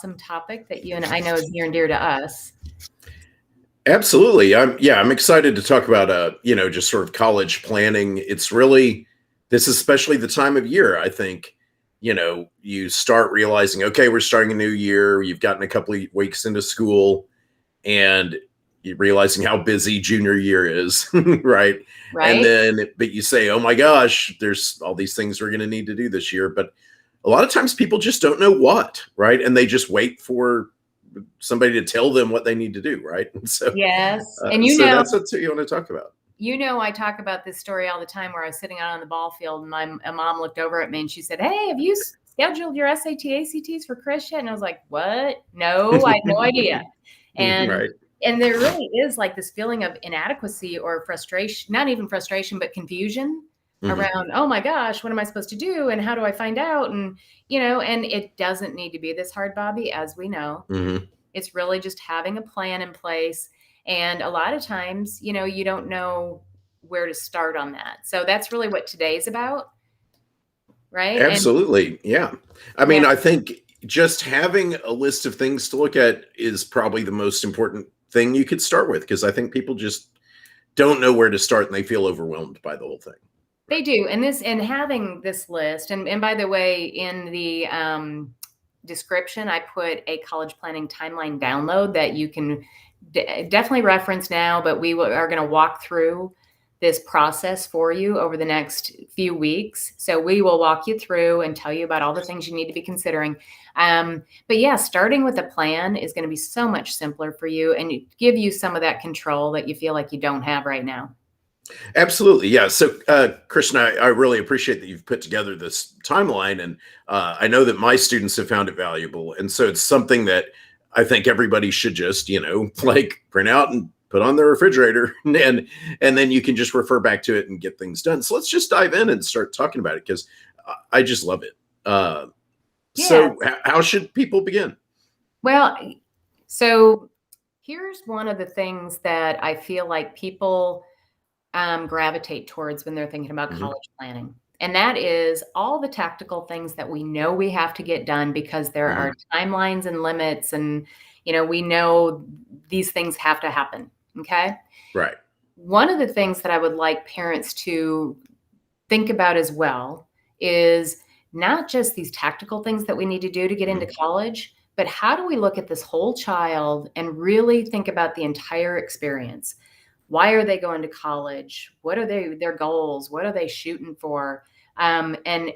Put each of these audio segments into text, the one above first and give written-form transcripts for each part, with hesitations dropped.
Some topic that you and I know is near and dear to us. Absolutely. I'm excited to talk about just sort of college planning. It's really this is especially the time of year, I think, you start realizing, okay, we're starting a new year, you've gotten a couple of weeks into school and you're realizing how busy junior year is, right? And Right? then but you say, "Oh my gosh, there's all these things we're going to need to do this year." But a lot of times people just don't know what, right? And they just wait for somebody to tell them what they need to do, right? And Yes. so that's what you want to talk about. I talk about this story all the time where I was sitting out on the ball field and a mom looked over at me and she said, "Hey, have you scheduled your SAT, ACTs for Chris yet?" And I was like, "What? No, I had no idea." And Right. and there really is like this feeling of inadequacy or frustration, not even frustration, but confusion around, oh my gosh, what am I supposed to do? And how do I find out? And, and it doesn't need to be this hard, Bobby, as we know. It's really just having a plan in place. And a lot of times, you don't know where to start on that. So that's really what today's about. Right. Absolutely. Yeah. I Yeah. mean, I think just having a list of things to look at is probably the most important thing you could start with, because I think people just don't know where to start and they feel overwhelmed by the whole thing. They do. And having this list, and by the way, in the description, I put a college planning timeline download that you can definitely reference now, but are going to walk through this process for you over the next few weeks. So we will walk you through and tell you about all the things you need to be considering. But yeah, starting with a plan is going to be so much simpler for you and give you some of that control that you feel like you don't have right now. Absolutely. Yeah. So, Kristin, I really appreciate that you've put together this timeline. And I know that my students have found it valuable. And so it's something that I think everybody should just, like print out and put on their refrigerator. And then you can just refer back to it and get things done. So let's just dive in and start talking about it, because I just love it. So how should people begin? Well, so here's one of the things that I feel like people gravitate towards when they're thinking about college planning. And that is all the tactical things that we know we have to get done because there are timelines and limits. And, we know these things have to happen. Okay. Right. One of the things that I would like parents to think about as well is not just these tactical things that we need to do to get into college, but how do we look at this whole child and really think about the entire experience? Why are they going to college? What are their goals? What are they shooting for? And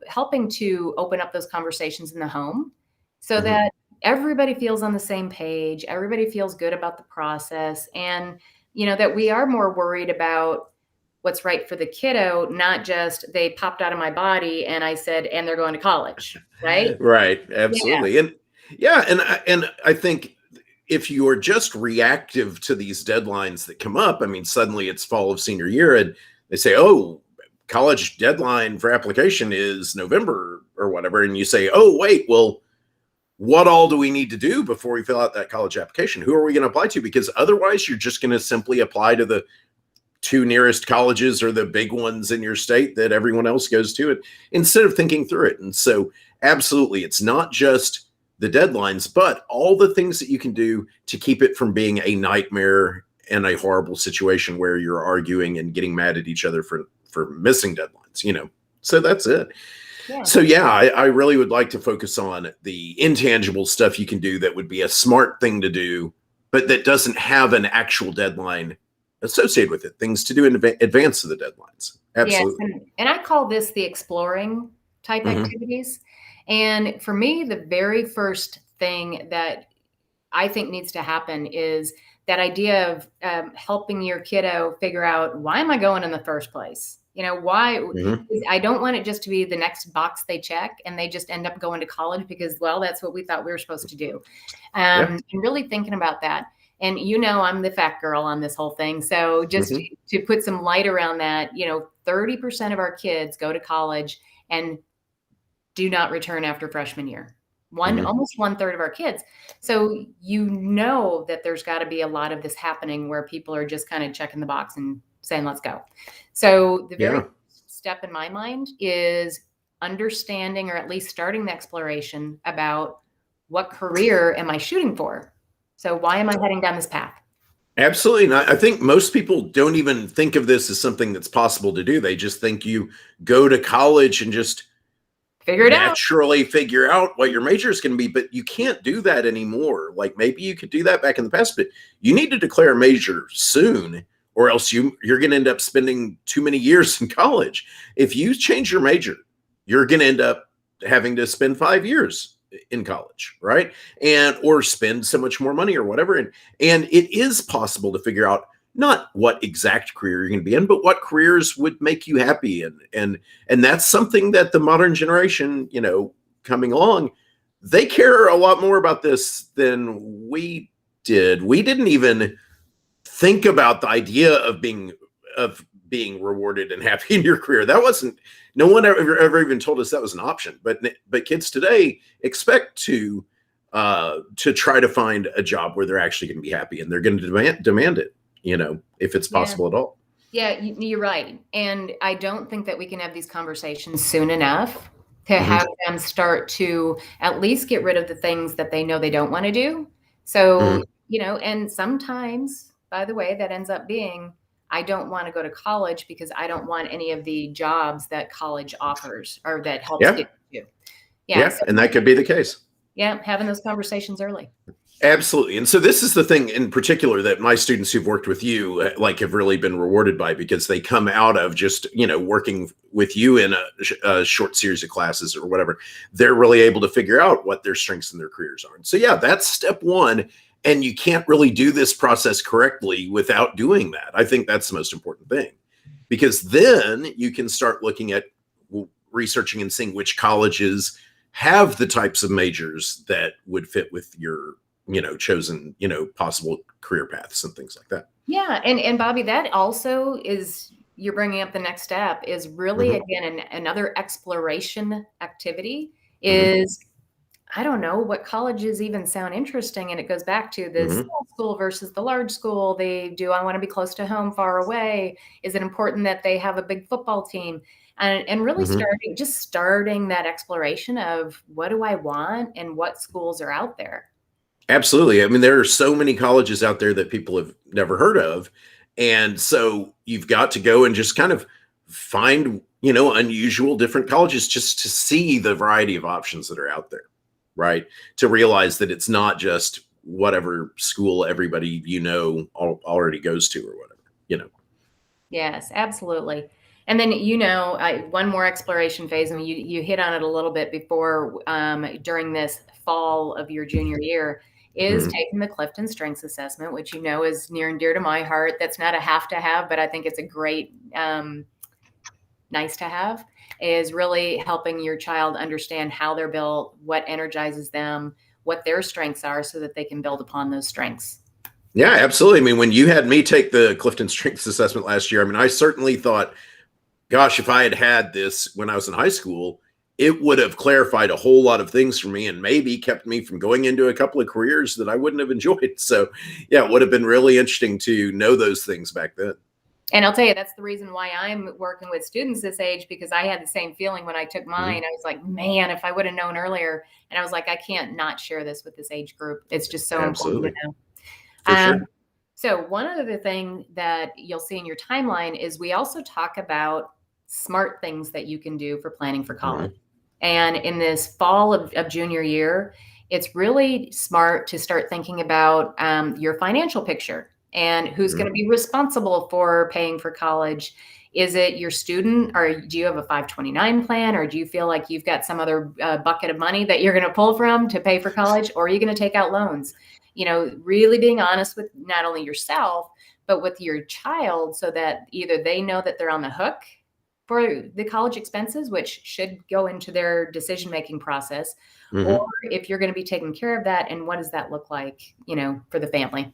helping to open up those conversations in the home so that everybody feels on the same page, everybody feels good about the process, and that we are more worried about what's right for the kiddo, not just they popped out of my body and I said, and they're going to college, right? Right. Absolutely. Yeah. And I think if you are just reactive to these deadlines that come up, I mean, suddenly it's fall of senior year and they say, "Oh, college deadline for application is November," or whatever. And you say, "Oh, wait, well, what all do we need to do before we fill out that college application? Who are we going to apply to?" Because otherwise you're just going to simply apply to the two nearest colleges or the big ones in your state that everyone else goes to, it instead of thinking through it. And so absolutely, it's not just the deadlines, but all the things that you can do to keep it from being a nightmare and a horrible situation where you're arguing and getting mad at each other for missing deadlines, so that's it. Yeah. So I really would like to focus on the intangible stuff you can do that would be a smart thing to do, but that doesn't have an actual deadline associated with it, things to do in advance of the deadlines. Absolutely. Yes, and I call this the exploring type activities. And for me, the very first thing that I think needs to happen is that idea of helping your kiddo figure out, why am I going in the first place? Why I don't want it just to be the next box they check and they just end up going to college because, well, that's what we thought we were supposed to do. And really thinking about that. And I'm the fat girl on this whole thing. So just to put some light around that, 30% of our kids go to college and do not return after freshman year. Almost 1/3 of our kids. So that there's got to be a lot of this happening where people are just kind of checking the box and saying, let's go. So the very step in my mind is understanding, or at least starting the exploration about, what career am I shooting for? So why am I heading down this path? Absolutely. And I think most people don't even think of this as something that's possible to do. They just think you go to college and just Figure it out. naturally figure out what your major is going to be, but you can't do that anymore. Like maybe you could do that back in the past, but you need to declare a major soon, or else you're going to end up spending too many years in college. If you change your major, you're going to end up having to spend 5 years in college, right? And or spend so much more money or whatever. And it is possible to figure out not what exact career you're going to be in, but what careers would make you happy. And that's something that the modern generation, coming along, they care a lot more about this than we did. We didn't even think about the idea of being rewarded and happy in your career. That wasn't, no one ever even told us that was an option. But kids today expect to try to find a job where they're actually going to be happy, and they're going to demand it, if it's possible at all. Yeah, you're right. And I don't think that we can have these conversations soon enough to have them start to at least get rid of the things that they know they don't want to do. So, and sometimes, by the way, that ends up being, I don't want to go to college because I don't want any of the jobs that college offers or that helps get you. Yeah, so, and that could be the case. Yeah, having those conversations early. Absolutely. And so this is the thing in particular that my students who've worked with you have really been rewarded by, because they come out of just, working with you in a short series of classes or whatever. They're really able to figure out what their strengths and their careers are. And so, yeah, that's step one. And you can't really do this process correctly without doing that. I think that's the most important thing, because then you can start looking at researching and seeing which colleges have the types of majors that would fit with your chosen, possible career paths and things like that. Yeah. And Bobby, that also is, you're bringing up the next step is really, again, another exploration activity is, I don't know what colleges even sound interesting. And it goes back to the small school versus the large school. Do I want to be close to home, far away? Is it important that they have a big football team? And really starting that exploration of what do I want and what schools are out there. Absolutely. I mean, there are so many colleges out there that people have never heard of. And so you've got to go and just kind of find, unusual different colleges just to see the variety of options that are out there, right? To realize that it's not just whatever school everybody, already goes to or whatever, Yes, absolutely. And then, one more exploration phase, and you hit on it a little bit before, during this fall of your junior year, is taking the Clifton Strengths Assessment, which is near and dear to my heart. That's not a have to have, but I think it's a great nice to have, is really helping your child understand how they're built, what energizes them, what their strengths are, so that they can build upon those strengths. Yeah, absolutely. I mean, when you had me take the Clifton Strengths Assessment last year, I mean, I certainly thought, gosh, if I had had this when I was in high school, it would have clarified a whole lot of things for me and maybe kept me from going into a couple of careers that I wouldn't have enjoyed. So, yeah, it would have been really interesting to know those things back then. And I'll tell you, that's the reason why I'm working with students this age, because I had the same feeling when I took mine. I was like, man, if I would have known earlier. And I was like, I can't not share this with this age group. It's just so important to know. For sure. So one other thing that you'll see in your timeline is we also talk about smart things that you can do for planning for college. And in this fall of junior year, it's really smart to start thinking about your financial picture and who's going to be responsible for paying for college. Is it your student, or do you have a 529 plan, or do you feel like you've got some other bucket of money that you're going to pull from to pay for college, or are you going to take out loans? Really being honest with not only yourself, but with your child, so that either they know that they're on the hook for the college expenses, which should go into their decision-making process, or if you're going to be taking care of that, and what does that look like, for the family?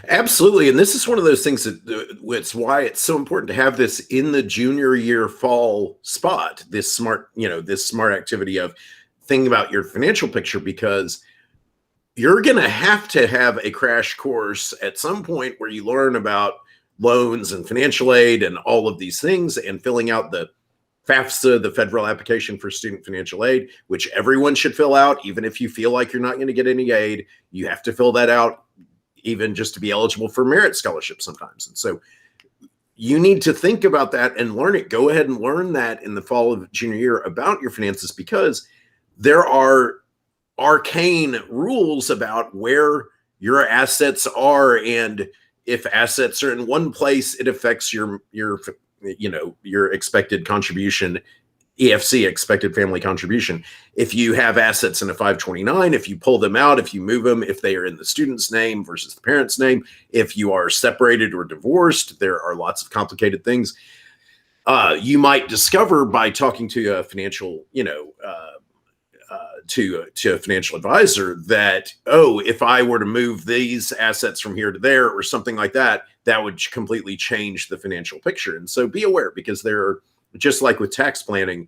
Absolutely. And this is one of those things that it's why it's so important to have this in the junior year fall spot, this smart activity of thinking about your financial picture, because you're going to have a crash course at some point where you learn about loans and financial aid and all of these things, and filling out the FAFSA, the Federal Application for Student Financial Aid, which everyone should fill out, even if you feel like you're not going to get any aid. You have to fill that out, even just to be eligible for merit scholarship sometimes. And so you need to think about that and learn it. Go ahead and learn that in the fall of junior year about your finances, because there are arcane rules about where your assets are, and if assets are in one place, it affects your expected contribution, EFC, expected family contribution. If you have assets in a 529, if you pull them out, if you move them, if they are in the student's name versus the parent's name, if you are separated or divorced, there are lots of complicated things. You might discover by talking to a financial, to a financial advisor that, oh, if I were to move these assets from here to there or something like that, that would completely change the financial picture. And so be aware, because there are, just like with tax planning,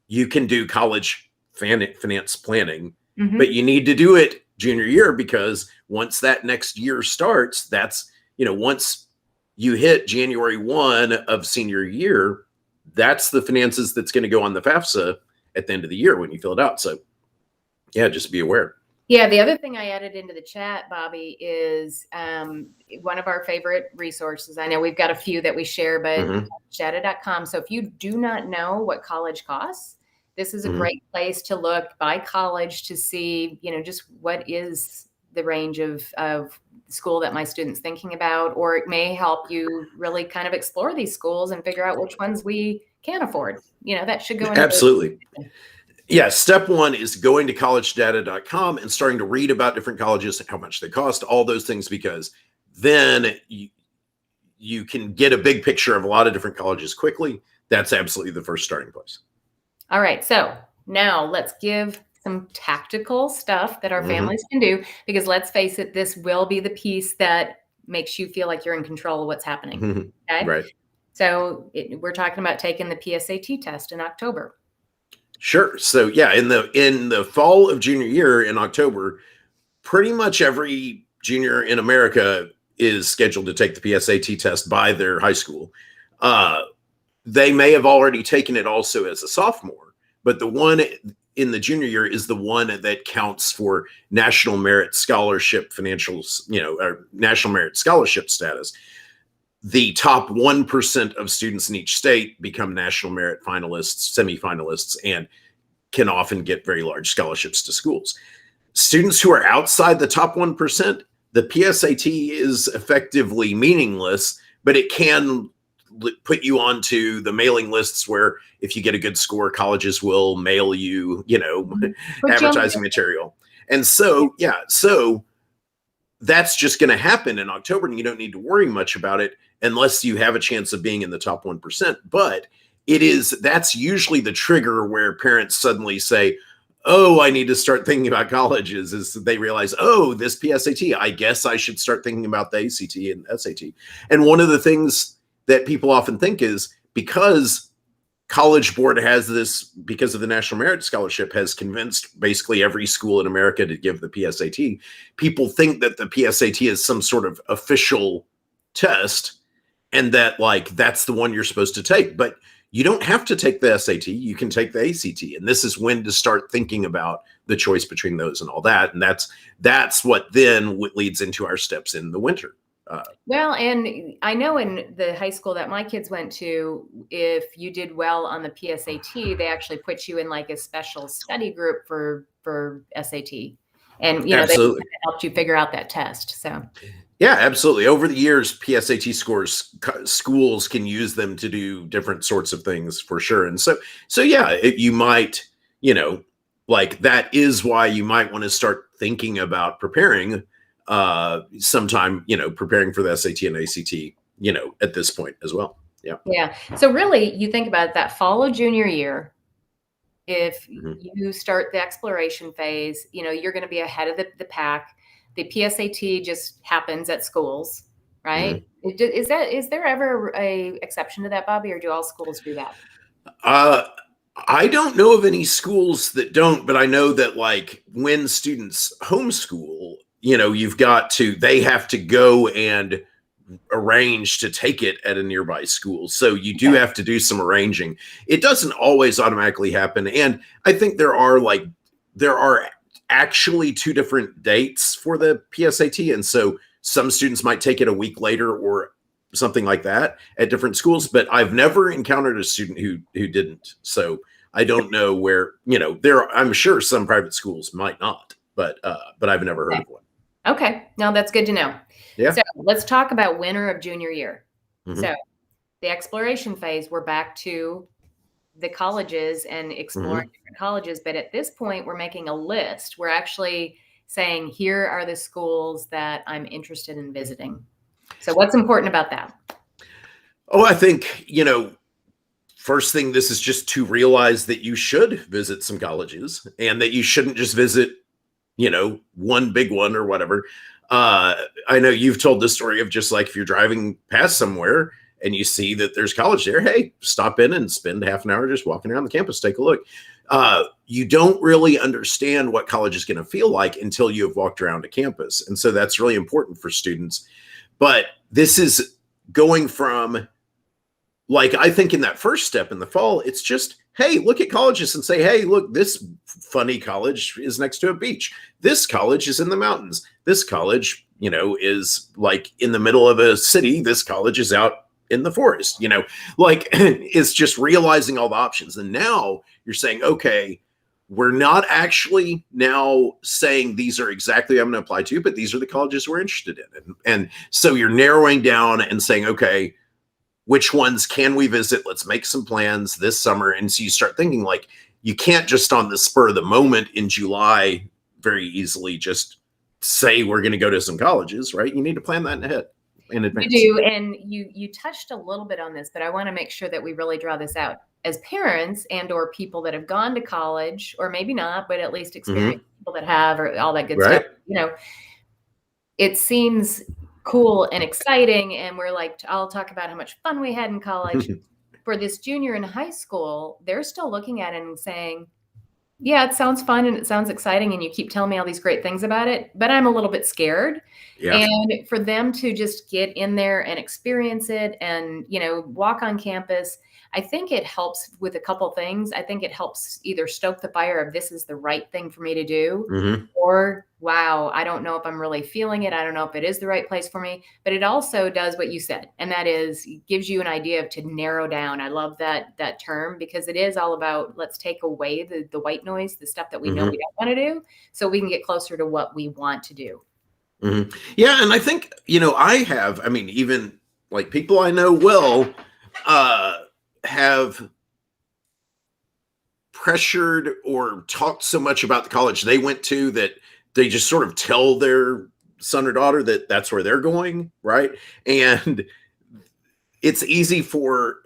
you can do college finance planning, but you need to do it junior year, because once that next year starts, that's, once you hit January 1 of senior year, that's the finances that's going to go on the FAFSA at the end of the year when you fill it out. So yeah, just be aware. Yeah, the other thing I added into the chat, Bobby, is one of our favorite resources. I know we've got a few that we share, but shatta.com. So if you do not know what college costs, this is a great place to look by college to see, just what is the range of school that my student's thinking about, or it may help you really kind of explore these schools and figure out which ones we can afford. That should go into absolutely. Yeah, step one is going to collegedata.com and starting to read about different colleges and how much they cost, all those things, because then you can get a big picture of a lot of different colleges quickly. That's absolutely the first starting place. All right, so now let's give some tactical stuff that our families can do, because let's face it, this will be the piece that makes you feel like you're in control of what's happening. Okay? Right. So we're talking about taking the PSAT test in October. Sure. So yeah, in the fall of junior year in October, pretty much every junior in America is scheduled to take the PSAT test by their high school. They may have already taken it also as a sophomore, but the one in the junior year is the one that counts for National Merit Scholarship financials, or National Merit Scholarship status. The top 1% of students in each state become National Merit finalists, semifinalists, and can often get very large scholarships to schools. Students who are outside the top 1%, the PSAT is effectively meaningless, but it can put you onto the mailing lists where if you get a good score, colleges will mail you, advertising material. And so, so that's just going to happen in October, and you don't need to worry much about it unless you have a chance of being in the top 1%. But that's usually the trigger where parents suddenly say, oh, I need to start thinking about colleges, is they realize, oh, this PSAT, I guess I should start thinking about the ACT and SAT. And one of the things that people often think is, because College Board has this, because of the National Merit Scholarship, has convinced basically every school in America to give the PSAT. People think that the PSAT is some sort of official test, and that that's the one you're supposed to take. But you don't have to take the SAT. You can take the ACT, and this is when to start thinking about the choice between those and all that. And that's what then leads into our steps in the winter. Well, and I know in the high school that my kids went to, if you did well on the PSAT, they actually put you in a special study group for SAT. And, they helped you figure out that test. So. Yeah, absolutely. Over the years, PSAT scores, schools can use them to do different sorts of things for sure. And so yeah, you might, that is why you might want to start thinking about preparing sometime, preparing for the SAT and ACT, at this point as well. Yeah. Yeah. So really, you think about that fall of junior year, if you start the exploration phase, you're going to be ahead of the pack. The PSAT just happens at schools, right? Is there ever a exception to that, Bobby, or do all schools do that? I don't know of any schools that don't, but I know that when students homeschool, they have to go and arrange to take it at a nearby school. So you do have to do some arranging. It doesn't always automatically happen. And I think there are actually 2 different dates for the PSAT. And so some students might take it a week later or something like that at different schools, but I've never encountered a student who didn't. So I don't know where, I'm sure some private schools might not, but I've never heard of one. Okay. No, that's good to know. Yeah. So let's talk about winter of junior year. Mm-hmm. So the exploration phase, we're back to the colleges and exploring different colleges. But at this point, we're making a list. We're actually saying, here are the schools that I'm interested in visiting. So what's important about that? Oh, I think, first thing, this is just to realize that you should visit some colleges and that you shouldn't just visit, one big one or whatever. I know you've told the story of just like if you're driving past somewhere and you see that there's college there, hey, stop in and spend half an hour just walking around the campus, take a look. You don't really understand what college is going to feel like until you have walked around a campus. And so that's really important for students. But this is going from, like, I think in that first step in the fall, it's just, hey, look at colleges and say, hey, look, this funny college is next to a beach. This college is in the mountains. This college, is like in the middle of a city. This college is out in the forest, it's just realizing all the options. And now you're saying, okay, we're not actually now saying these are exactly I'm going to apply to, but these are the colleges we're interested in. And so you're narrowing down and saying, okay, which ones can we visit? Let's make some plans this summer. And so you start thinking, like, you can't just on the spur of the moment in July very easily just say we're going to go to some colleges, right? You need to plan that ahead in advance. You do, and you touched a little bit on this, but I want to make sure that we really draw this out. As parents and or people that have gone to college, or maybe not, but at least experience people that have, or all that good stuff, it seems cool and exciting. And we're like, I'll talk about how much fun we had in college. For this junior in high school, they're still looking at it and saying, yeah, it sounds fun and it sounds exciting. And you keep telling me all these great things about it, but I'm a little bit scared. Yeah. And for them to just get in there and experience it and, walk on campus, I think it helps with a couple things. I think it helps either stoke the fire of this is the right thing for me to do, or wow, I don't know if I'm really feeling it. I don't know if it is the right place for me, but it also does what you said. And that is gives you an idea of to narrow down. I love that term because it is all about, let's take away the white noise, the stuff that we know we don't want to do, so we can get closer to what we want to do. Yeah. And I think, even like people I know well, have pressured or talked so much about the college they went to that they just sort of tell their son or daughter that that's where they're going, right? And it's easy for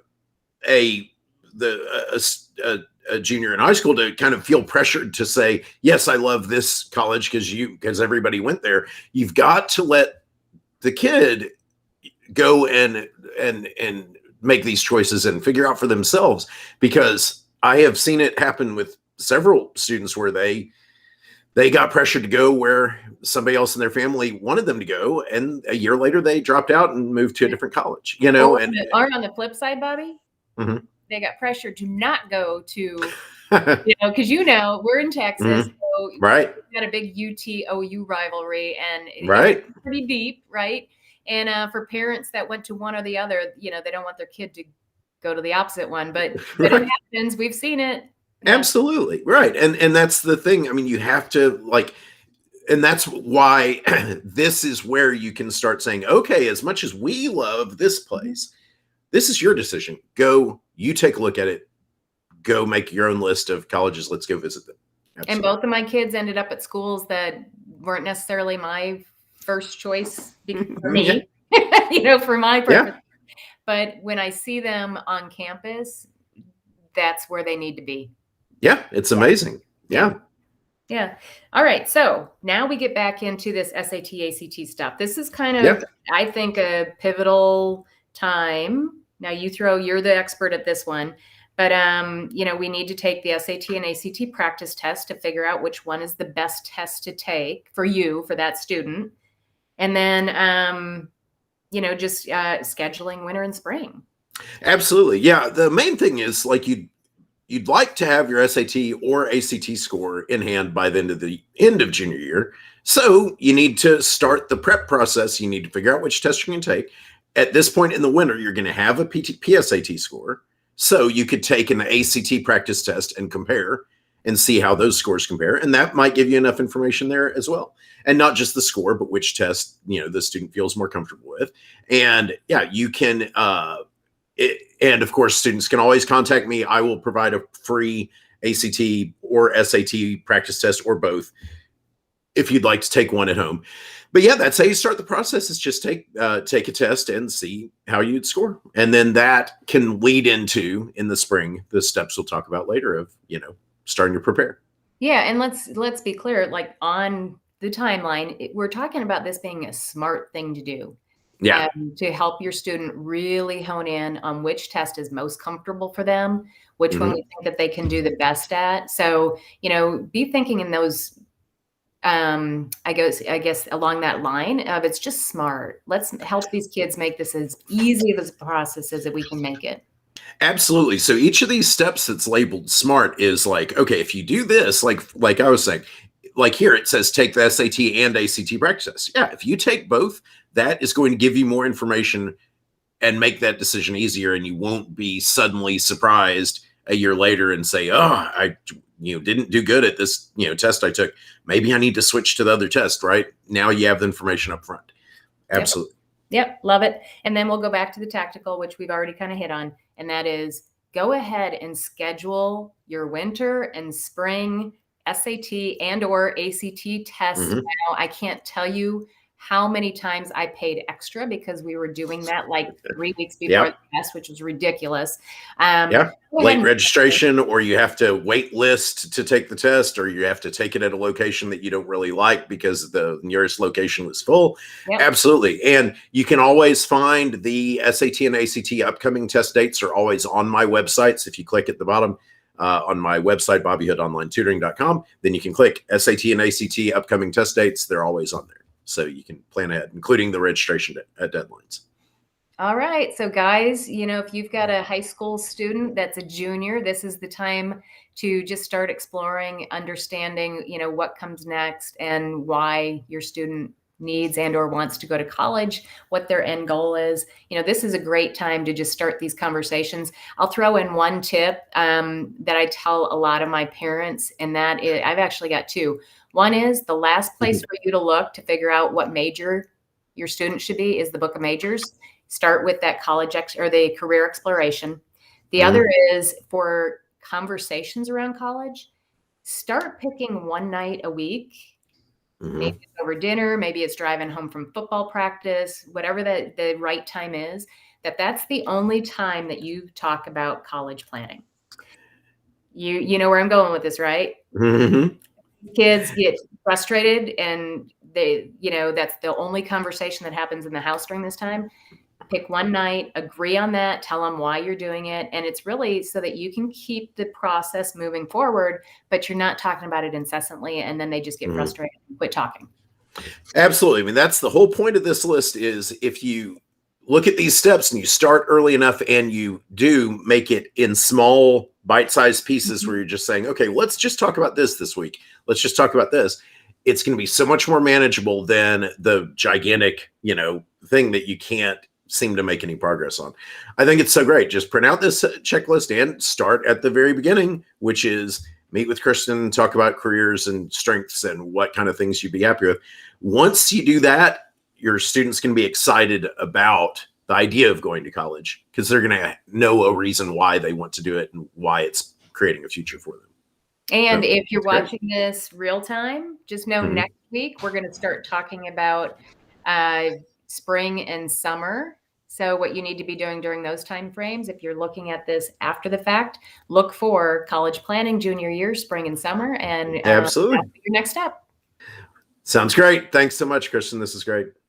a junior in high school to kind of feel pressured to say, yes, I love this college because everybody went there. You've got to let the kid go and make these choices and figure out for themselves, because I have seen it happen with several students where they got pressured to go where somebody else in their family wanted them to go, and a year later they dropped out and moved to a different college, and on the flip side, Bobby, they got pressured to not go to because we're in Texas, so right, we've got a big UT-OU rivalry, and right, it's pretty deep, right? And for parents that went to one or the other, they don't want their kid to go to the opposite one, but it happens. We've seen it. Absolutely. Right. And that's the thing. I mean, you have to and that's why this is where you can start saying, okay, as much as we love this place, this is your decision. Go, you take a look at it, go make your own list of colleges. Let's go visit them. Absolutely. And both of my kids ended up at schools that weren't necessarily my first choice for me, for my purpose. Yeah. But when I see them on campus, that's where they need to be. Yeah, it's amazing. Yeah. Yeah. All right. So now we get back into this SAT, ACT stuff. This is kind of, I think, a pivotal time. Now you're the expert at this one, but, we need to take the SAT and ACT practice test to figure out which one is the best test to take for you, for that student. And then, just scheduling winter and spring. Absolutely. Yeah. The main thing is like you'd like to have your SAT or ACT score in hand by the end of junior year. So you need to start the prep process. You need to figure out which test you're going to take. At this point in the winter, you're going to have a PSAT score. So you could take an ACT practice test and compare and see how those scores compare. And that might give you enough information there as well. And not just the score, but which test, the student feels more comfortable with. And yeah, you can, and of course, students can always contact me. I will provide a free ACT or SAT practice test or both if you'd like to take one at home. But yeah, that's how you start the process, is just take a test and see how you'd score. And then that can lead into, in the spring, the steps we'll talk about later of, starting to prepare. Yeah. And let's be clear, like on the timeline, we're talking about this being a smart thing to do. Yeah. To help your student really hone in on which test is most comfortable for them, which one we think that they can do the best at. So, be thinking in those, I guess along that line of, it's just smart. Let's help these kids make this as easy of a process as we can make it. Absolutely. So each of these steps that's labeled SMART is like, okay, if you do this, like I was saying, like here it says take the SAT and ACT practice test. Yeah, if you take both, that is going to give you more information and make that decision easier, and you won't be suddenly surprised a year later and say, oh, I didn't do good at this test I took. Maybe I need to switch to the other test, right? Now you have the information up front. Absolutely. Yep, love it. And then we'll go back to the tactical, which we've already kind of hit on, and that is go ahead and schedule your winter and spring SAT and or ACT tests. Now, I can't tell you how many times I paid extra because we were doing that like 3 weeks before the test, which was ridiculous. Late registration, or you have to wait list to take the test, or you have to take it at a location that you don't really like because the nearest location was full. Absolutely. And you can always find the SAT and ACT upcoming test dates are always on my websites. If you click at the bottom on my website, bobbyhoodonlinetutoring.com, then you can click SAT and ACT upcoming test dates. They're always on there. So you can plan ahead, including the registration deadlines. All right. So guys, if you've got a high school student that's a junior, this is the time to just start exploring, understanding, what comes next and why your student needs and or wants to go to college, what their end goal is. This is a great time to just start these conversations. I'll throw in one tip that I tell a lot of my parents, and that is, I've actually got two. One is the last place for you to look to figure out what major your student should be is the book of majors. Start with that or the career exploration. The other is for conversations around college. Start picking one night a week. Maybe it's over dinner, maybe it's driving home from football practice, whatever the right time is, that's the only time that you talk about college planning. You know where I'm going with this, right? Kids get frustrated and they, that's the only conversation that happens in the house during this time. Pick one night, agree on that, tell them why you're doing it. And it's really so that you can keep the process moving forward, but you're not talking about it incessantly. And then they just get frustrated and quit talking. Absolutely. I mean, that's the whole point of this list is if you look at these steps and you start early enough and you do make it in small bite-sized pieces where you're just saying, okay, let's just talk about this week. Let's just talk about this. It's going to be so much more manageable than the gigantic, thing that you can't seem to make any progress on. I think it's so great. Just print out this checklist and start at the very beginning, which is meet with Kristin, talk about careers and strengths and what kind of things you'd be happy with. Once you do that, your students can be excited about the idea of going to college because they're going to know a reason why they want to do it and why it's creating a future for them. And so, if you're watching this real time, just know next week we're going to start talking about spring and summer. So what you need to be doing during those time frames, if you're looking at this after the fact, look for college planning, junior year, spring and summer, and absolutely that's your next step. Sounds great. Thanks so much, Kristin. This is great.